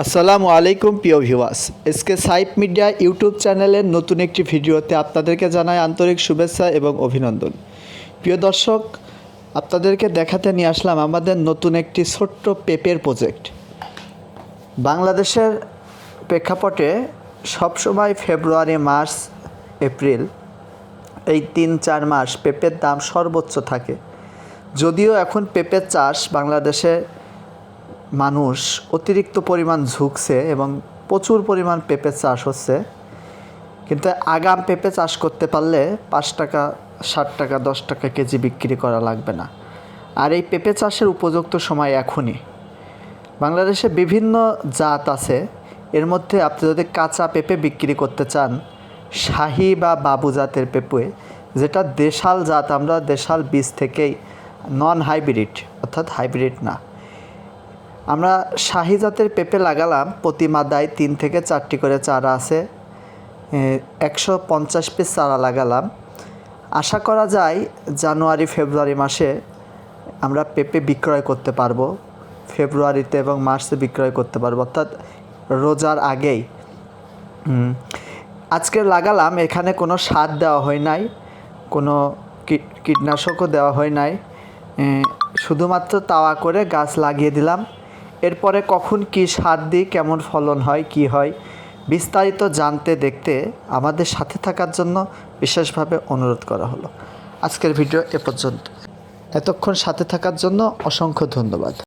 আসসালামু আলাইকুম প্রিয় ভিউয়ার্স, এসকে সাইপ মিডিয়া ইউটিউব চ্যানেলের নতুন একটি ভিডিওতে আপনাদেরকে জানাই আন্তরিক শুভেচ্ছা এবং অভিনন্দন। প্রিয় দর্শক, আপনাদেরকে দেখাতে নিয়ে আসলাম আমাদের নতুন একটি ছোট্ট পেঁপের প্রজেক্ট। বাংলাদেশের প্রেক্ষাপটে সবসময় ফেব্রুয়ারি, মার্চ, এপ্রিল এই ৩-৪ মাস পেঁপের দাম সর্বোচ্চ থাকে। যদিও এখন পেঁপের চাষ বাংলাদেশে মানুষ অতিরিক্ত পরিমাণ ঝুঁকছে এবং প্রচুর পরিমাণ পেঁপে চাষ হচ্ছে, কিন্তু আগাম পেঁপে চাষ করতে পারলে 5 টাকা, 60 টাকা, 10 টাকা কেজি বিক্রি করা লাগবে না। আর এই পেঁপে চাষের উপযুক্ত সময় এখনই। বাংলাদেশে বিভিন্ন জাত আছে, এর মধ্যে আপনি যদি কাঁচা পেঁপে বিক্রি করতে চান, শাহী বা বাবু জাতের পেঁপে, যেটা দেশাল জাত, আমরা দেশাল বীজ থেকেই, নন হাইব্রিড, অর্থাৎ হাইব্রিড না, আমরা শাহী জাতের পেঁপে লাগালাম। প্রতি মাদায় 3 থেকে 4টি করে চারা আছে, 150 পিস চারা লাগালাম। আশা করা যায় জানুয়ারি ফেব্রুয়ারি মাসে আমরা পেঁপে বিক্রয় করতে পারবো, ফেব্রুয়ারিতে এবং মার্চে বিক্রয় করতে পারবো, অর্থাৎ রোজার আগেই। আজকে লাগালাম, এখানে কোনো সার দেওয়া হয় নাই, কোনো কীটনাশকও দেওয়া হয় নাই, শুধুমাত্র তাওয়া করে গাছ লাগিয়ে দিলাম। এরপরে কখন কী সার দিই, কেমন ফলন হয়, কি হয়, বিস্তারিত জানতে দেখতে আমাদের সাথে থাকার জন্য বিশেষভাবে অনুরোধ করা হলো। আজকের ভিডিও এ পর্যন্ত। এতক্ষণ সাথে থাকার জন্য অসংখ্য ধন্যবাদ।